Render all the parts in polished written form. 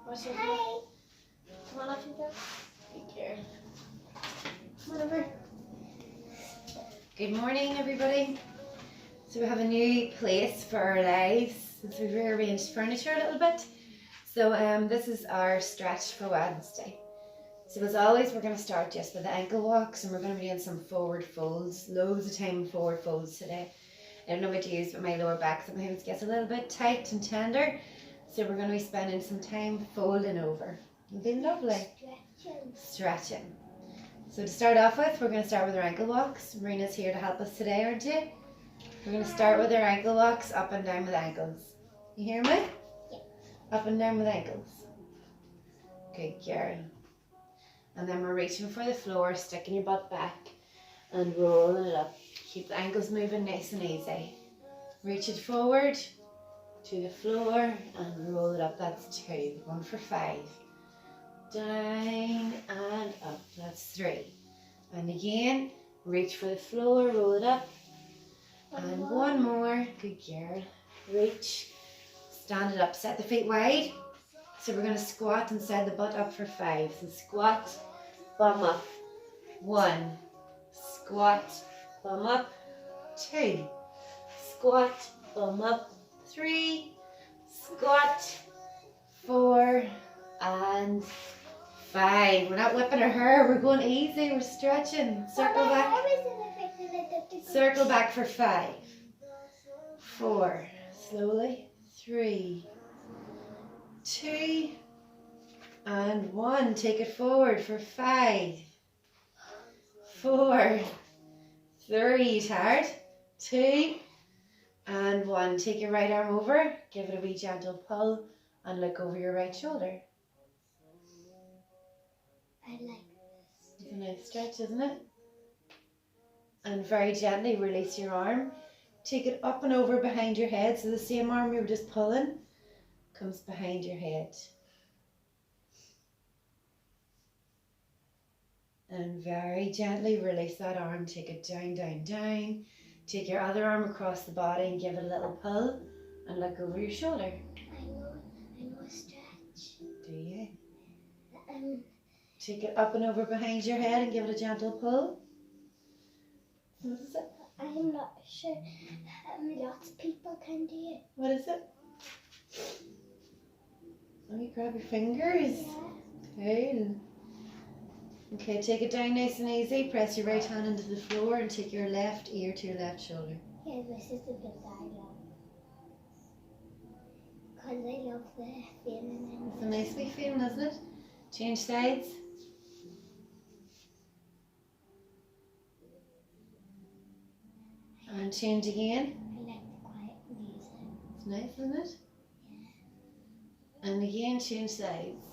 What's your Hi. Come on up, you go. Thank you. Come on over. Good morning, everybody. So we have a new place for our lives since we've rearranged furniture a little bit. So this is our stretch for Wednesday. So as always, we're going to start just with the ankle walks, and we're going to be doing some forward folds, loads of time in forward folds today. I don't know what to use, but my lower back sometimes gets a little bit tight and tender. So we're going to be spending some time folding over. It'll be lovely. Stretching. So to start off with, we're going to start with our ankle walks. Marina's here to help us today, aren't you? We're going to start with our ankle walks, up and down with ankles. You hear me? Yeah. Up and down with ankles. Good girl. And then we're reaching for the floor, sticking your butt back and rolling it up. Keep the ankles moving nice and easy. Reach it forward to the floor and roll it up. That's 2. 1 for 5. Down and up. That's 3. And again, reach for the floor, roll it up. And one more. Good girl. Reach. Stand it up. Set the feet wide. So we're going to squat and side the butt up for 5. So squat, bum up. 1. Squat, bum up. 2. Squat, bum up. 3. Squat. 4. And 5. We're not whipping our hair. We're going easy. We're stretching. Circle back. Circle back for 5. 4. Slowly. 3. 2. And 1. Take it forward for 5. 4. 3. Tired. 2. And 1. Take your right arm over. Give it a wee gentle pull and look over your right shoulder. I like this. It's a nice stretch, isn't it? And very gently release your arm. Take it up and over behind your head. So the same arm you were just pulling comes behind your head. And very gently release that arm. Take it down, down, down. Take your other arm across the body and give it a little pull and look over your shoulder. I know a stretch. Do you? Take it up and over behind your head and give it a gentle pull. What is it? I'm not sure. Lots of people can do it. What is it? Let me grab your fingers. Yeah. Cool. Okay, take it down nice and easy. Press your right hand into the floor and take your left ear to your left shoulder. Yeah, this is the bit I love. Because I love the feeling. It's a nice wee feeling, isn't it? Change sides. And change again. I like the quiet music. It's nice, isn't it? Yeah. And again, change sides.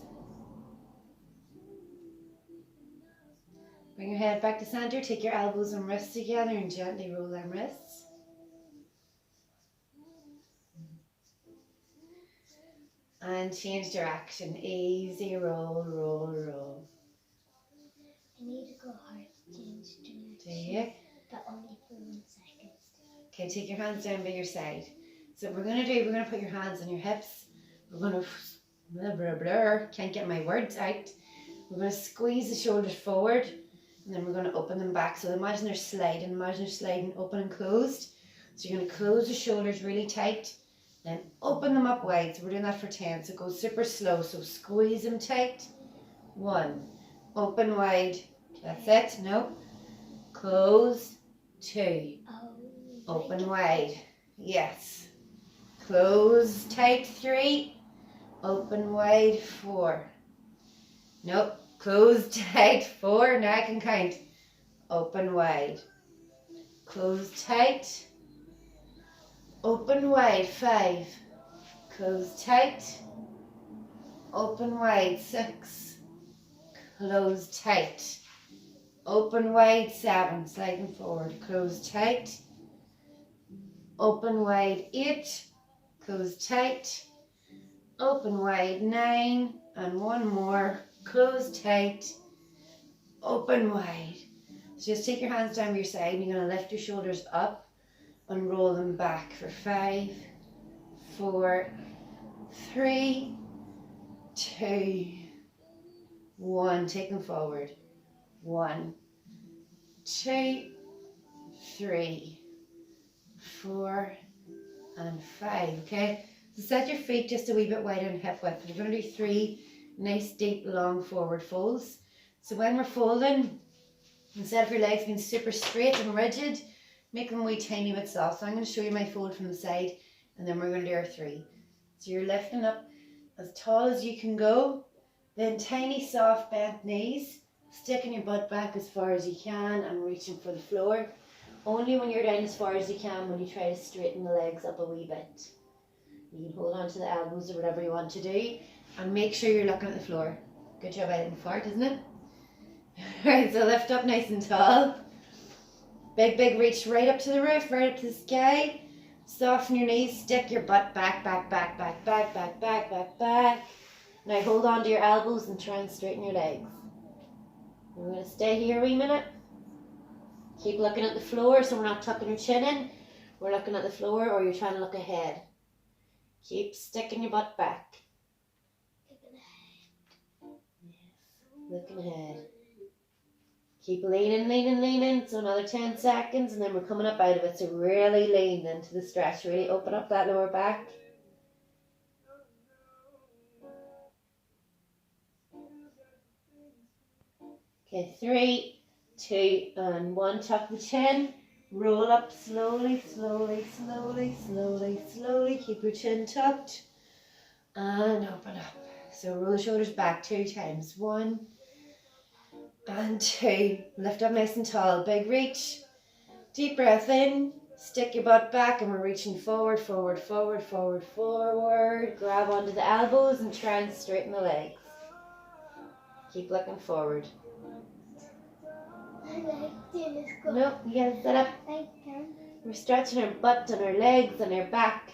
Bring your head back to center. Take your elbows and wrists together and gently roll them wrists. And change direction. Easy roll, roll, roll. I need to go hard to change direction. Do you? But only for 1 second. Okay, take your hands down by your side. So what we're going to put your hands on your hips. We're going to, blah, blah, blah, can't get my words out. We're going to squeeze the shoulders forward and then we're going to open them back. So imagine they're sliding open and closed. So you're going to close the shoulders really tight, then open them up wide. So we're doing that for 10. So go super slow. So squeeze them tight. 1. Open wide. That's it. No. Close. 2. Open wide. Yes. Close tight. 3. Open wide. 4. Nope. Close tight. 4. Now I can count. Open wide. Close tight. Open wide. 5. Close tight. Open wide. 6. Close tight. Open wide. 7. Sliding forward. Close tight. Open wide. 8. Close tight. Open wide. 9. And 1 more. Close tight. Open wide. So just take your hands down by your side and you're going to lift your shoulders up and roll them back for 5, 4, 3, 2, 1. Take them forward. 1, 2, 3, 4, and 5. Okay, so set your feet just a wee bit wider in hip width. We're going to do 3 nice deep long forward folds. So when we're folding, instead of your legs being super straight and rigid, make them a wee tiny bit soft. So I'm going to show you my fold from the side, and then we're going to do our 3. So you're lifting up as tall as you can go, then tiny soft bent knees, sticking your butt back as far as you can and reaching for the floor. Only when you're down as far as you can when you try to straighten the legs up a wee bit. You can hold on to the elbows or whatever you want to do, and make sure you're looking at the floor. Good job, I didn't fart, isn't it? Right, so lift up nice and tall. Big reach right up to the roof, right up to the sky. Soften your knees, stick your butt back. Now hold on to your elbows and try and straighten your legs. We're going to stay here a wee minute. Keep looking at the floor, so we're not tucking your chin in. We're looking at the floor, or you're trying to look ahead. Keep sticking your butt back. Looking ahead. Keep leaning. So another 10 seconds, and then we're coming up out of it. So really lean into the stretch. Really open up that lower back. Okay, 3, 2, and 1. Tuck the chin. Roll up slowly. Keep your chin tucked. And open up. So roll the shoulders back 2 times. 1 and 2. Lift up nice and tall. Big reach. Deep breath in. Stick your butt back, and we're reaching forward. Grab onto the elbows and try and straighten the legs. Keep looking forward. I like doing this. No, you gotta sit up. I can. We're stretching our butt and our legs and our back.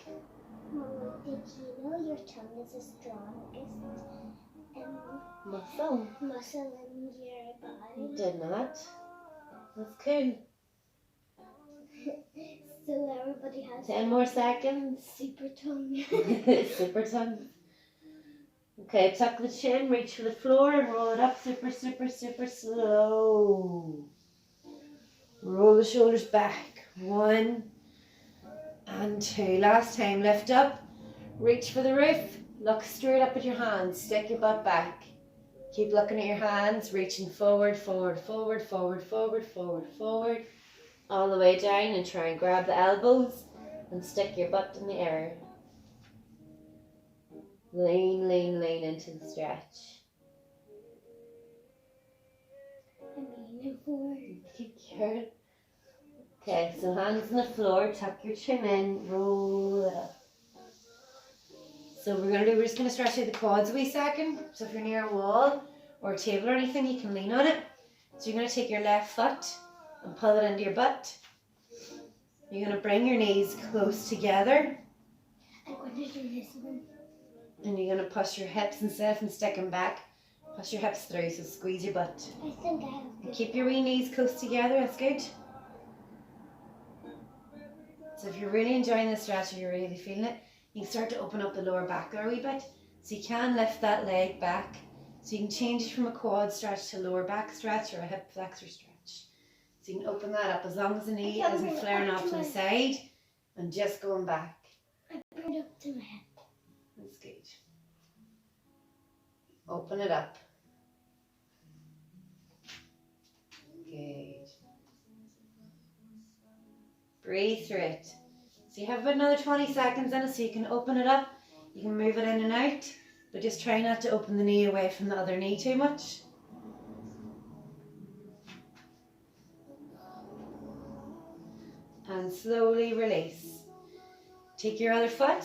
Mama, did you know your tongue is the strongest Muscle. in your body? Did not. That's cool. So everybody has 10 more seconds. super tongue. Super tongue. Okay, tuck the chin, reach for the floor, and roll it up super slow. Roll the shoulders back. 1 and 2. Last time, lift up, reach for the roof, look straight up at your hands, stick your butt back. Keep looking at your hands, reaching forward, all the way down, and try and grab the elbows and stick your butt in the air. Lean into the stretch. I'm leaning forward. Good. Okay, so hands on the floor, tuck your chin in, roll it up. So we're just going to stretch out the quads a wee second. So if you're near a wall or a table or anything, you can lean on it. So you're going to take your left foot and pull it into your butt. You're going to bring your knees close together. I'm going to do this one. And you're going to push your hips instead of sticking back. Push your hips through, so squeeze your butt. I think I have good. Keep your wee knees close together, that's good. So if you're really enjoying this stretch or you're really feeling it, you can start to open up the lower back there a wee bit. So you can lift that leg back. So you can change it from a quad stretch to a lower back stretch or a hip flexor stretch. So you can open that up as long as the knee isn't flaring off to the side and just going back. I bring it up to my head. That's good. Open it up. Good. Breathe through it. So you have about another 20 seconds in it, so you can open it up. You can move it in and out, but just try not to open the knee away from the other knee too much. And slowly release. Take your other foot,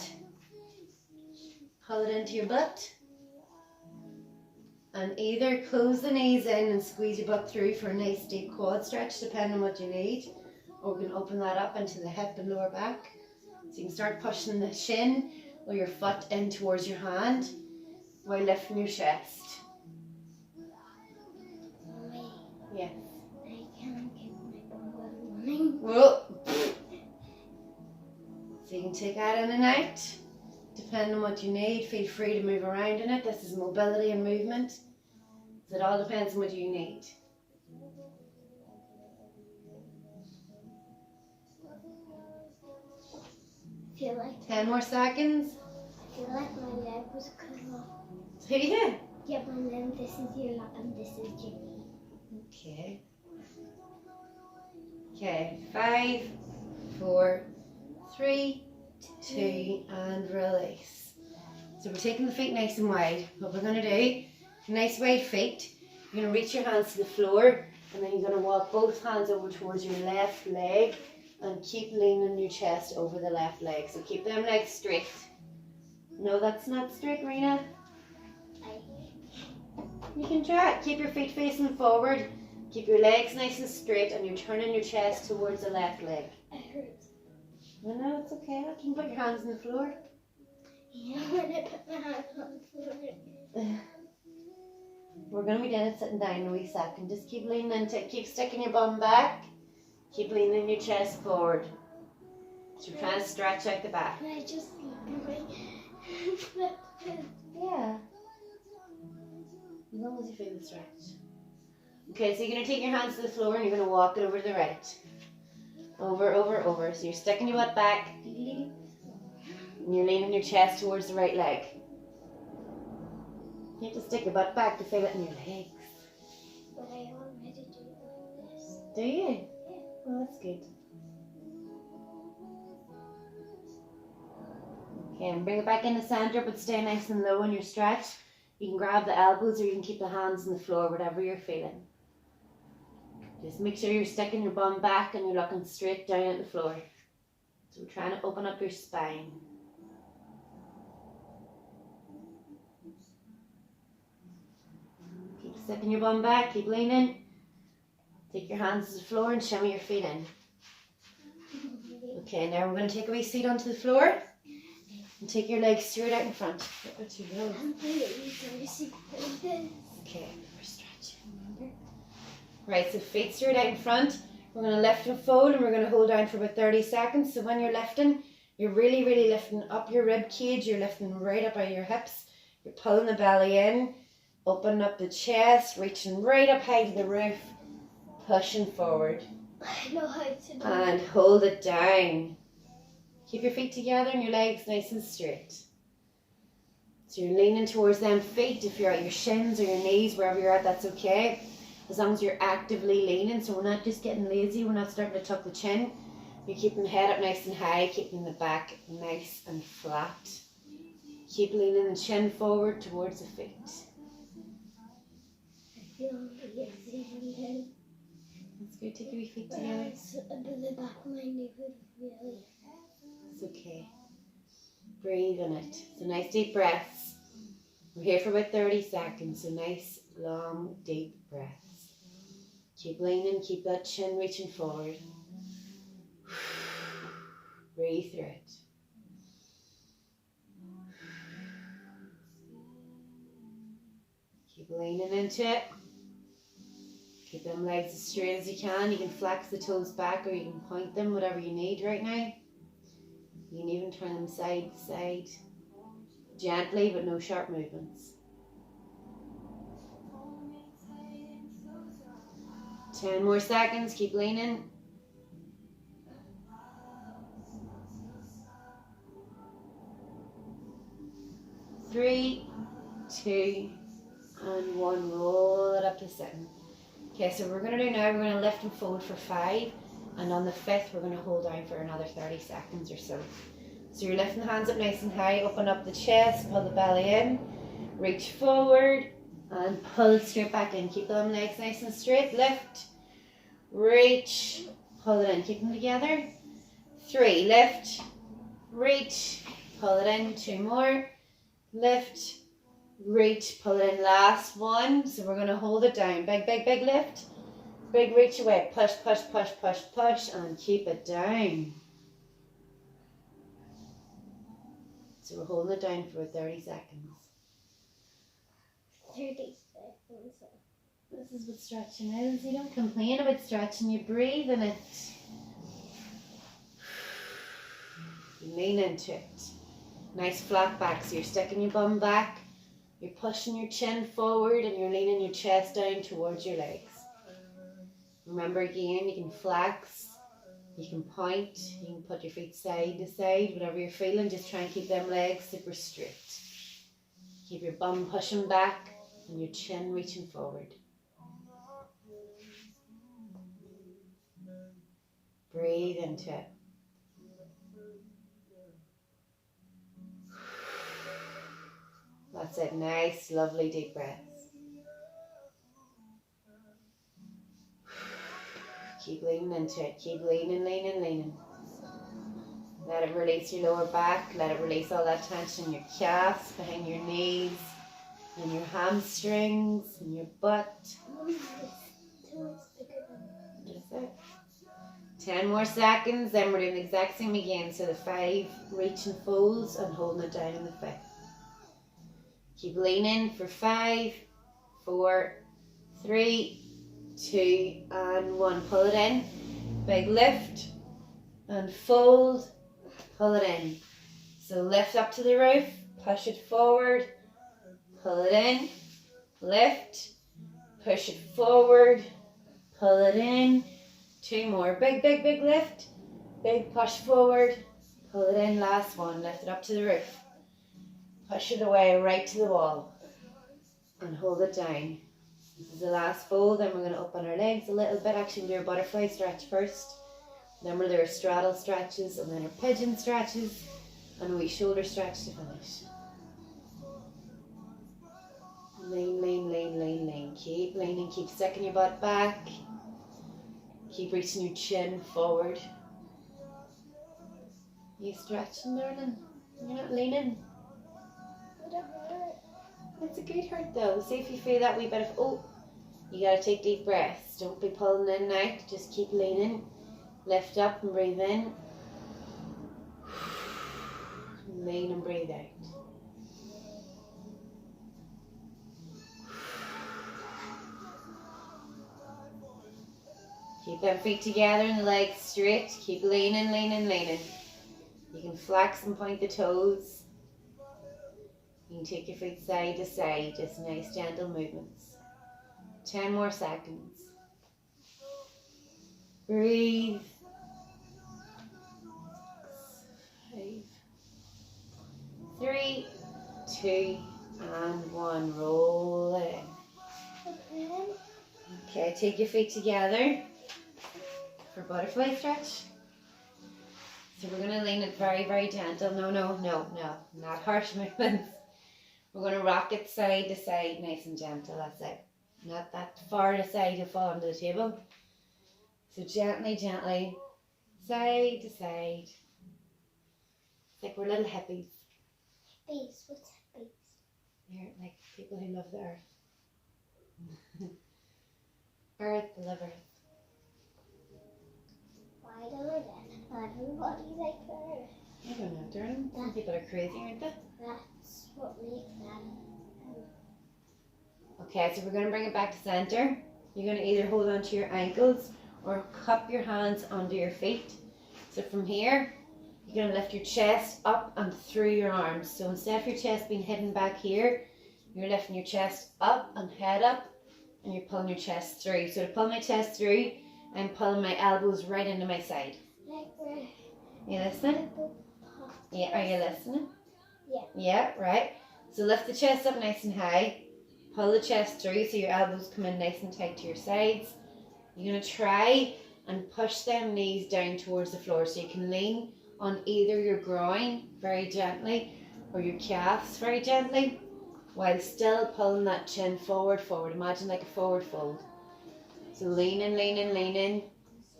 pull it into your butt, and either close the knees in and squeeze your butt through for a nice deep quad stretch, depending on what you need, or we can open that up into the hip and lower back. So you can start pushing the shin or your foot in towards your hand while lifting your chest. Mommy, Yes. I can't get my bum running. Whoa. So you can take that in and out. Depending on what you need, feel free to move around in it. This is mobility and movement. So it all depends on what you need. I feel like 10 more seconds. I feel like my leg was cut off. Do you? Yeah, but then this is your lap and this is your knee. Okay. Okay, 5, 4, 3, 2, and release. So we're taking the feet nice and wide. What we're going to do, nice wide feet, you're going to reach your hands to the floor and then you're going to walk both hands over towards your left leg and keep leaning your chest over the left leg. So keep them legs straight. No, that's not straight, Rionagh. You can try it. Keep your feet facing forward. Keep your legs nice and straight and you're turning your chest towards the left leg. It hurts. No, it's okay. You can put your hands on the floor. Yeah, when I put my hand on the floor. We're going to be doing it sitting down in a wee second. Just keep leaning into it. Keep sticking your bum back. Keep leaning your chest forward. So we're trying to stretch out the back. Can I just flip it? Yeah. As long as you feel the stretch. Okay, so you're going to take your hands to the floor and you're going to walk it over to the right. Over, over, over. So you're sticking your butt back. And you're leaning your chest towards the right leg. You have to stick your butt back to feel it in your legs. But I already do it like this. Do you? Yeah. Well, that's good. Okay, and bring it back in the centre, but stay nice and low in your stretch. You can grab the elbows or you can keep the hands on the floor, whatever you're feeling. Just make sure you're sticking your bum back and you're looking straight down at the floor. So we're trying to open up your spine. Keep sticking your bum back, keep leaning. Take your hands to the floor and shimmy your feet in. Okay, now we're going to take a wee seat onto the floor. And take your legs straight out in front. Okay, we're stretching, remember? Right, so feet straight out in front. We're going to lift and fold and we're going to hold down for about 30 seconds. So when you're lifting, you're really, really lifting up your rib cage. You're lifting right up out of your hips. You're pulling the belly in, opening up the chest, reaching right up high to the roof, pushing forward. I know how to do And hold it down. Keep your feet together and your legs nice and straight. So you're leaning towards them feet. If you're at your shins or your knees, wherever you're at, that's okay. As long as you're actively leaning, so we're not just getting lazy, we're not starting to tuck the chin. You're keeping the head up nice and high, keeping the back nice and flat. Keep leaning the chin forward towards the feet. I feel lazy and then That's good, take your feet together. the back of my knee would really. It's okay. Breathe in it. So nice deep breaths. We're here for about 30 seconds, so nice long deep breaths. Keep leaning, keep that chin reaching forward. Breathe through it. Keep leaning into it. Keep them legs as straight as you can. You can flex the toes back or you can point them, whatever you need right now. You can even turn them side to side. Gently, but no sharp movements. 10 more seconds, keep leaning. Three, 2, and 1. Roll it up to sitting. Okay, so we're going to do now, we're going to lift and fold for 5. And on the 5th, we're going to hold down for another 30 seconds or so. So you're lifting the hands up nice and high, open up the chest, pull the belly in, reach forward, and pull straight back in. Keep them legs nice and straight. Lift, reach, pull it in. Keep them together. 3, lift, reach, pull it in. 2 more. Lift, reach, pull it in. Last one. So we're going to hold it down. Big, big, big lift. Big reach away. Push, push, push, push, push, and keep it down. So we're holding it down for 30 seconds. 30 seconds. This is what stretching is. You don't complain about stretching, you breathe in it. Lean into it. Nice flat back. So you're sticking your bum back, you're pushing your chin forward, and you're leaning your chest down towards your legs. Remember again, you can flex, you can point, you can put your feet side to side, whatever you're feeling. Just try and keep them legs super straight. Keep your bum pushing back and your chin reaching forward. Breathe into it. That's it. Nice, lovely deep breaths. Keep leaning into it. Keep leaning, leaning, leaning. Let it release your lower back. Let it release all that tension in your calves, behind your knees, and your hamstrings, and your butt. That's it. 10 more seconds, then we're doing the exact same again. So the 5 reaching folds and holding it down in the 5th. Keep leaning for 5, 4, 3, 2, and 1. Pull it in. Big lift and fold. Pull it in. So lift up to the roof, push it forward, pull it in, lift, push it forward, pull it in. 2 more. Big, big, big lift. Big push forward. Pull it in. Last one. Lift it up to the roof. Push it away right to the wall. And hold it down. This is the last fold. Then we're going to open our legs a little bit. Actually, we'll do our butterfly stretch first. Then we'll do our straddle stretches. And then our pigeon stretches. And a wee shoulder stretch to finish. Lean, lean, lean, lean, lean. Keep leaning. Keep sticking your butt back. Keep reaching your chin forward. You stretching, darling? You're not leaning? It's a good hurt though. See if you feel that wee bit of, oh, you gotta take deep breaths. Don't be pulling in and out. Just keep leaning. Lift up and breathe in. Lean and breathe out. Keep them feet together and the legs straight. Keep leaning, leaning, leaning. You can flex and point the toes. You can take your feet side to side. Just nice gentle movements. 10 more seconds. Breathe. 5, 3, 2, and 1. Roll it in. Okay, take your feet together for butterfly stretch. So we're going to lean it very, very gentle. No, not harsh movements. We're going to rock it side to side, nice and gentle. That's it. Not that far to side you'll fall onto the table. So gently, gently, side to side. It's like we're little hippies. Hippies? What's hippies? They're like people who love the earth. Earth, the love earth. Why don't everybody like the earth? I don't know, darling. Some people are crazy, aren't they? That's what makes them. Okay, so we're going to bring it back to center. You're going to either hold on to your ankles or cup your hands under your feet. So from here, you're going to lift your chest up and through your arms. So instead of your chest being hidden back here, you're lifting your chest up and head up, and you're pulling your chest through. So to pull my chest through, I'm pulling my elbows right into my side. Like we're You listening? Yeah, are you listening? Yeah. Yeah, right. So lift the chest up nice and high. Pull the chest through so your elbows come in nice and tight to your sides. You're going to try and push them knees down towards the floor. So you can lean on either your groin very gently or your calves very gently while still pulling that chin forward. Imagine like a forward fold. So leaning, leaning, leaning.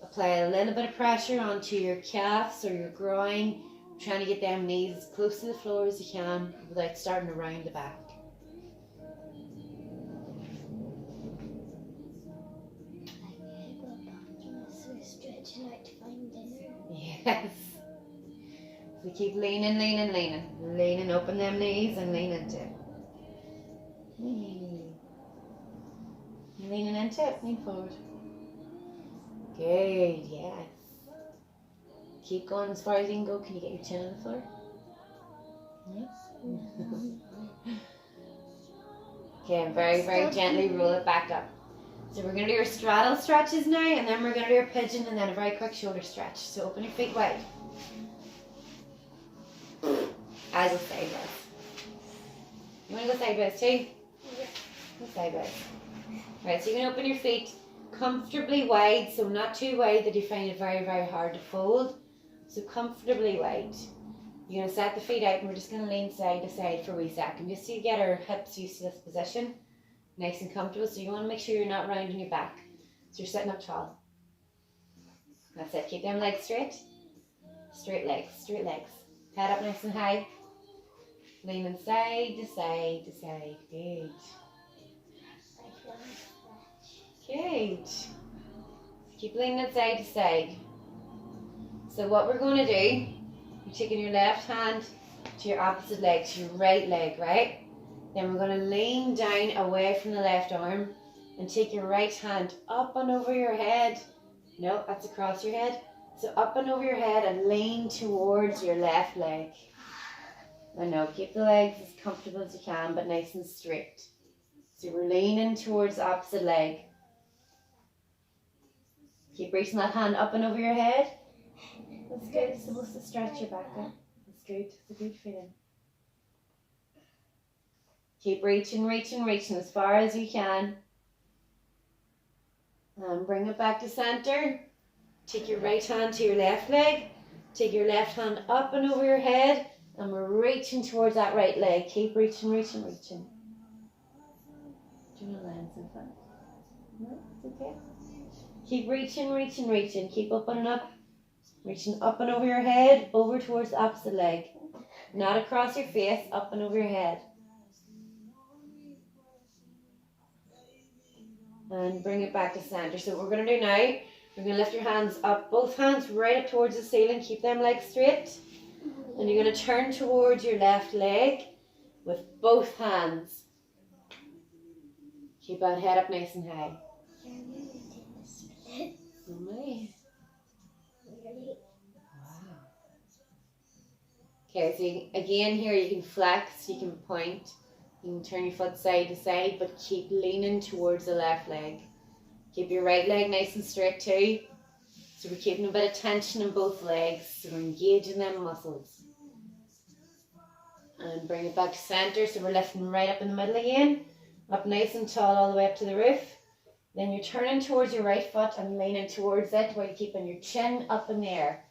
Apply a little bit of pressure onto your calves or your groin. Trying to get them knees as close to the floor as you can without starting to round the back. we're stretching out to find dinner. Yes. So keep leaning, leaning, leaning. Leaning, open them knees and lean into it. Leaning into it, lean forward. Good, yes. Keep going as far as you can go. Can you get your chin on the floor? Okay, and very, very gently roll it back up. So we're going to do your straddle stretches now, and then we're going to do your pigeon, and then a very quick shoulder stretch. So open your feet wide. I go sideways. You want to go sideways too? Yeah. Go sideways. Right, so you can open your feet comfortably wide, so not too wide that you find it very, very hard to fold. So comfortably wide. You're going to set the feet out, and we're just going to lean side to side for a wee second, just so you get our hips used to this position. Nice and comfortable, so you want to make sure you're not rounding your back. So you're sitting up tall. That's it. Keep them legs straight. Straight legs, straight legs. Head up nice and high. Leaning side to side to side. Good. Good. Keep leaning side to side. So what we're going to do, you're taking your left hand to your opposite leg, to your right leg, right? Then we're going to lean down away from the left arm and take your right hand up and over your head. No, that's across your head. So up and over your head and lean towards your left leg. I know, keep the legs as comfortable as you can, but nice and straight. So we're leaning towards the opposite leg. Keep reaching that hand up and over your head. That's good. It's supposed to stretch your back up. That's good. It's a good feeling. Keep reaching, reaching, reaching as far as you can. And bring it back to center. Take your right hand to your left leg. Take your left hand up and over your head. And we're reaching towards that right leg. Keep reaching, reaching, reaching. Do you want to land in front? No, it's okay. Keep reaching, reaching, reaching. Keep opening up. Reaching up and over your head, over towards the opposite leg. Not across your face, up and over your head. And bring it back to center. So what we're going to do now, we're going to lift your hands up, both hands right up towards the ceiling. Keep them legs straight. And you're going to turn towards your left leg with both hands. Keep that head up nice and high. Oh my. Wow. Okay, so again here you can flex, you can point, you can turn your foot side to side, but keep leaning towards the left leg. Keep your right leg nice and straight too. So we're keeping a bit of tension in both legs, so we're engaging them muscles. And bring it back to center, so we're lifting right up in the middle again. Up nice and tall all the way up to the roof. Then you're turning towards your right foot and leaning towards it while you're keeping your chin up in the air.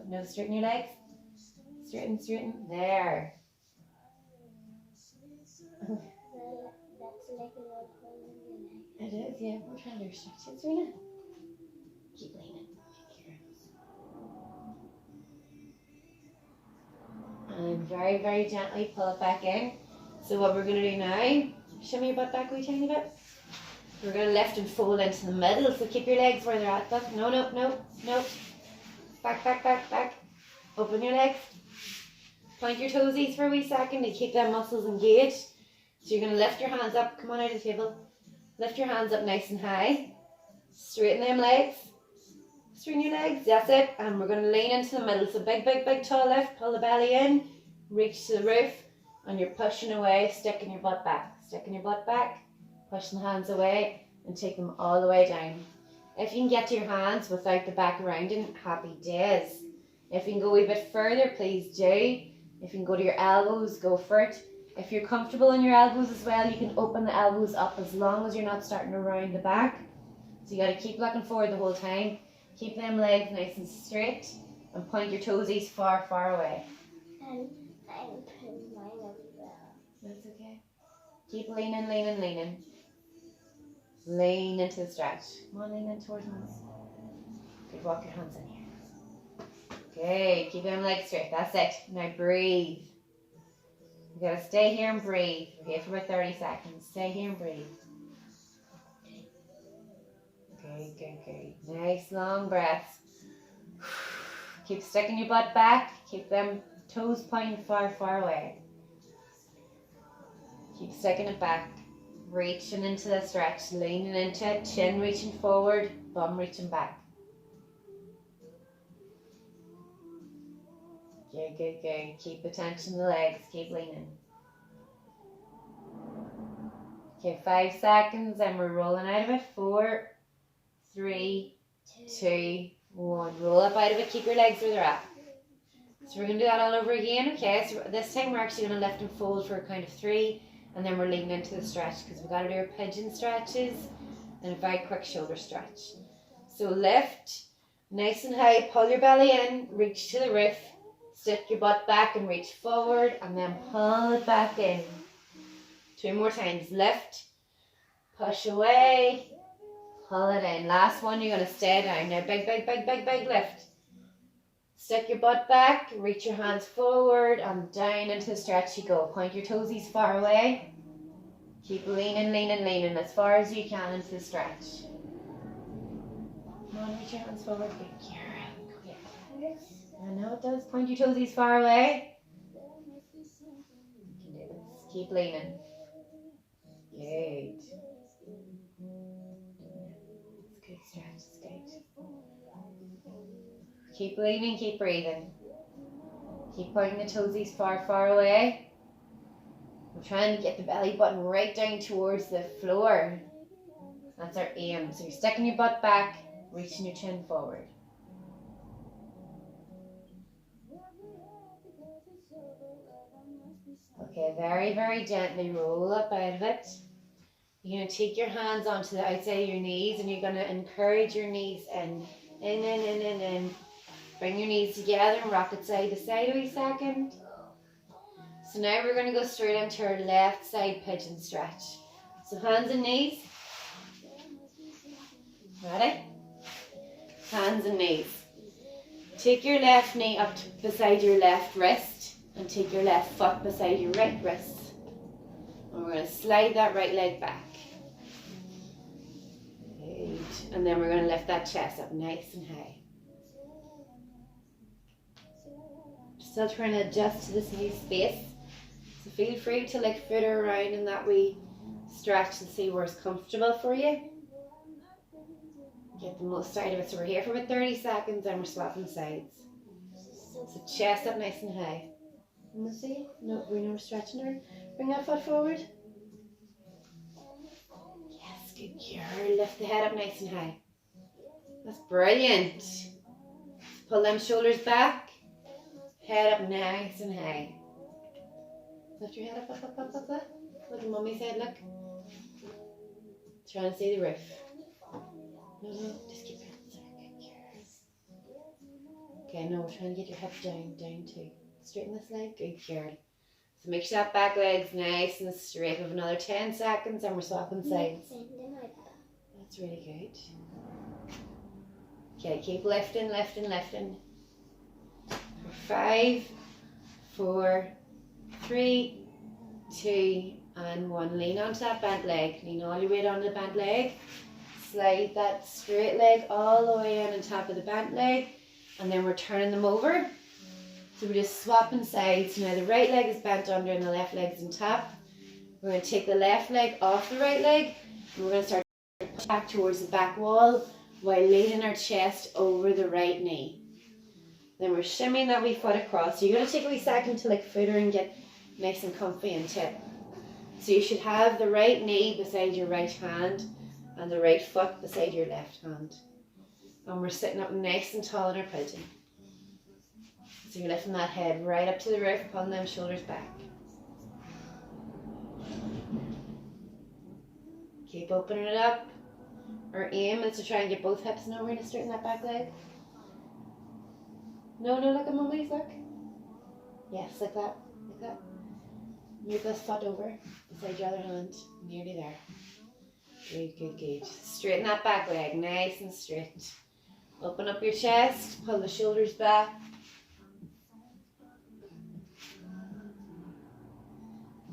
No, straighten your legs. Straighten, straighten. There. It is, yeah. We're trying to do stretches, Rena. Keep leaning. And very, very gently pull it back in. So what we're going to do now, shimmy your butt back a wee tiny bit. We're going to lift and fold into the middle. So keep your legs where they're at. No, no, no, no. Back, back, back, back. Open your legs. Point your toesies for a wee second to keep them muscles engaged. So you're going to lift your hands up. Come on out of the table. Lift your hands up nice and high. Straighten them legs. Straighten your legs. That's it. And we're going to lean into the middle. So big, big, big tall lift. Pull the belly in. Reach to the roof. And you're pushing away, sticking your butt back. Sticking your butt back. Pushing the hands away. And take them all the way down. If you can get to your hands without the back rounding, happy days. If you can go a wee bit further, please do. If you can go to your elbows, go for it. If you're comfortable in your elbows as well, you can open the elbows up as long as you're not starting to round the back. So you got to keep looking forward the whole time. Keep them legs nice and straight and point your toesies far, far away. And I'm putting mine over there. That's okay. Keep leaning, leaning, leaning. Lean into the stretch. Come on, lean in towards me. Good, walk your hands in here. Okay, keep them legs straight. That's it. Now breathe. You gotta stay here and breathe. Okay, for about 30 seconds. Stay here and breathe. Good, good, good. Nice long breaths. Keep sticking your butt back. Keep them toes pointing far, far away. Keep sticking it back. Reaching into the stretch. Leaning into it. Chin reaching forward. Bum reaching back. Good, good, good. Keep the tension in the legs. Keep leaning. Okay, 5 seconds and we're rolling out of it. 4, 3, 2, 1. Roll up out of it. Keep your legs where they're at. So we're going to do that all over again. Okay, so this time we're actually going to lift and fold for a count of 3. And then we're leaning into the stretch because we've got to do our pigeon stretches and a very quick shoulder stretch. So lift, nice and high, pull your belly in, reach to the roof, stick your butt back and reach forward and then pull it back in. 2 more times, lift, push away, pull it in. Last one, you're going to stay down. Now big, big, big, big, big lift. Stick your butt back, reach your hands forward and down into the stretch you go. Point your toesies far away. Keep leaning, leaning, leaning as far as you can into the stretch. Come on, reach your hands forward. Good girl. Yeah. I know it does. Point your toesies far away. You can do this. Keep leaning. Good. It's a good stretch. It's good. Keep leaning, keep breathing. Keep pointing the toesies far, far away. We're trying to get the belly button right down towards the floor. That's our aim. So you're sticking your butt back, reaching your chin forward. Okay, very, very gently roll up out of it. You're going to take your hands onto the outside of your knees and you're going to encourage your knees in. In. Bring your knees together and rock it side to side a wee second. So now we're going to go straight into our left side pigeon stretch. So hands and knees. Ready? Hands and knees. Take your left knee up beside your left wrist and take your left foot beside your right wrist. And we're going to slide that right leg back. Good. And then we're going to lift that chest up nice and high. Still trying to adjust to this new space. So feel free to like footer around in that wee stretch and see where's comfortable for you. Get the most out of it. So we're here for about 30 seconds and we're swapping sides. So chest up nice and high. And see? No, we're stretching her. Bring that foot forward. Yes, good girl. Lift the head up nice and high. That's brilliant. Pull them shoulders back. Head up nice and high. Lift your head up. Look at mummy's head, look. Trying to see the roof. No, just keep it. Okay, no, we're trying to get your hips down too. Straighten this leg, good girl. So make sure that back leg's nice and straight. We have another 10 seconds and we're swapping sides. That's really good. Okay, keep lifting. 5, 4, 3, 2, and 1. Lean onto that bent leg. Lean all your weight onto the bent leg. Slide that straight leg all the way in on top of the bent leg. And then we're turning them over. So we're just swapping sides. Now the right leg is bent under and the left leg is on top. We're going to take the left leg off the right leg. And we're going to start pushing back towards the back wall while leaning our chest over the right knee. Then we're shimmying that wee foot across. So you're going to take a wee second to like footer and get nice and comfy into it. So you should have the right knee beside your right hand and the right foot beside your left hand. And we're sitting up nice and tall in our pigeon. So you're lifting that head right up to the roof, pulling them shoulders back. Keep opening it up. Our aim is to try and get both hips in over to straighten that back leg. No, look at mummy's, look. Yes, like that. Move this foot over beside your other hand. Nearly there. Good. Straighten that back leg, nice and straight. Open up your chest, pull the shoulders back.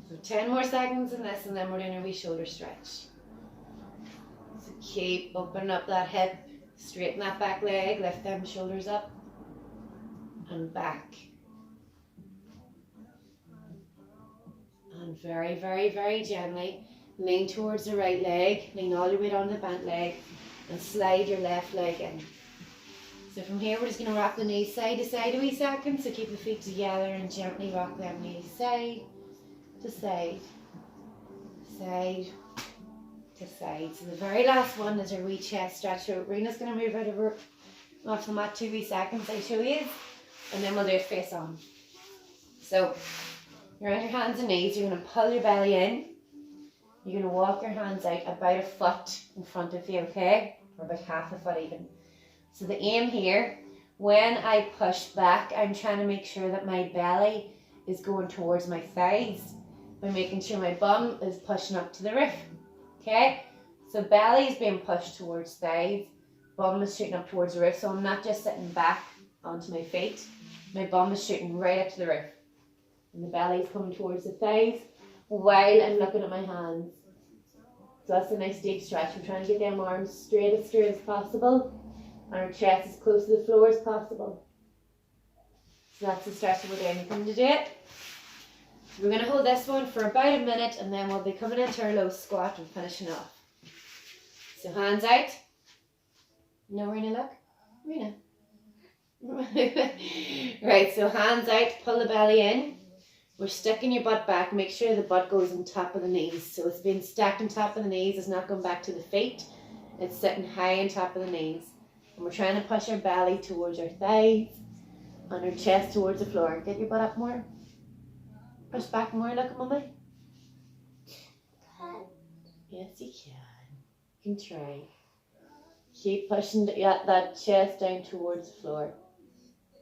So 10 more seconds in this and then we're doing a wee shoulder stretch. So keep opening up that hip, straighten that back leg, lift them shoulders up and back. And very, very, very gently lean towards the right leg, lean all your weight on the bent leg and slide your left leg in. So from here we're just going to rock the knees side to side a wee second. So keep the feet together and gently rock them knees side to side, side to side. So the very last one is our wee chest stretch. So Rina's going to move out of her, off the mat 2 wee seconds, I show you, and then we'll do it face on. So you're on your hands and knees, you're going to pull your belly in, you're going to walk your hands out about a foot in front of you, okay? Or about half a foot even. So the aim here, when I push back, I'm trying to make sure that my belly is going towards my thighs by making sure my bum is pushing up to the roof, okay? So belly is being pushed towards thighs, bum is shooting up towards the roof, so I'm not just sitting back onto my feet, my bum is shooting right up to the roof. And the belly is coming towards the thighs while I'm looking at my hands. So that's a nice deep stretch. We're trying to get them arms straight as possible and our chest as close to the floor as possible. So that's the stretch that we're doing. Come to do it. We're going to hold this one for about a minute and then we'll be coming into our low squat and finishing off. So hands out. No, Rina, look. Rina. Right, so hands out, pull the belly in. We're sticking your butt back. Make sure the butt goes on top of the knees. So it's been stacked on top of the knees. It's not going back to the feet. It's sitting high on top of the knees. And we're trying to push our belly towards our thighs and our chest towards the floor. Get your butt up more. Push back more. Look at Mummy. Yes, you can. You can try. Keep pushing that chest down towards the floor.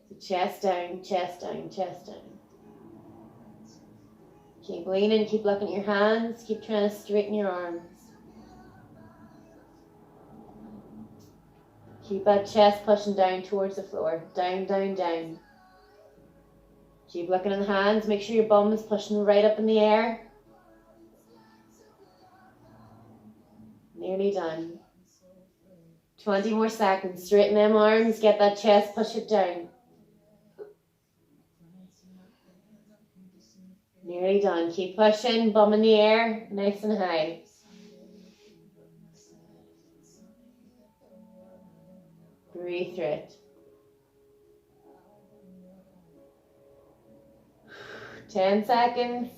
So chest down, chest down, chest down. Keep leaning, keep looking at your hands, keep trying to straighten your arms. Keep that chest pushing down towards the floor. Down, down, down. Keep looking at the hands, make sure your bum is pushing right up in the air. Nearly done. 20 more seconds. Straighten them arms, get that chest, push it down. Nearly done. Keep pushing, bum in the air, nice and high. Breathe through it. 10 seconds.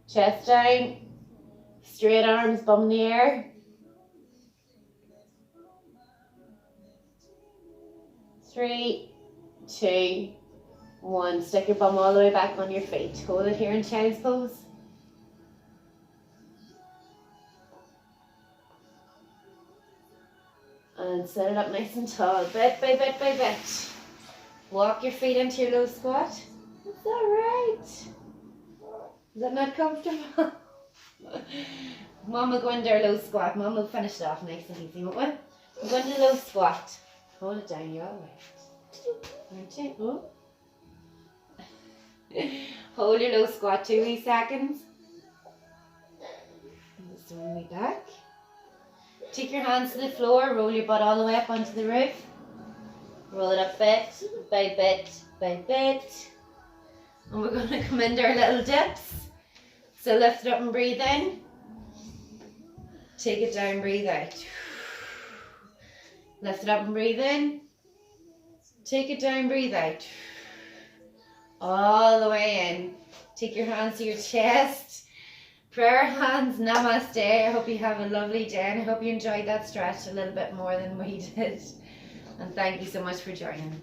Chest down. Straight arms, bum in the air. 3, 2, 1. Stick your bum all the way back on your feet. Hold it here in child's pose. And set it up nice and tall, bit by bit by bit. Walk your feet into your low squat. That's alright. Is that not comfortable? Mom will go into our low squat. Mom will finish it off nice and easy, won't we? We'll go into the low squat. Hold it down, you're alright. Oh. Hold your low squat 2 wee seconds. And just one way back. Take your hands to the floor, roll your butt all the way up onto the roof. Roll it up bit by bit by bit. And we're going to come into our little dips. So lift it up and breathe in. Take it down, breathe out. Lift it up and breathe in. Take it down, breathe out. All the way in. Take your hands to your chest. Prayer hands, namaste. I hope you have a lovely day and I hope you enjoyed that stretch a little bit more than we did. And thank you so much for joining.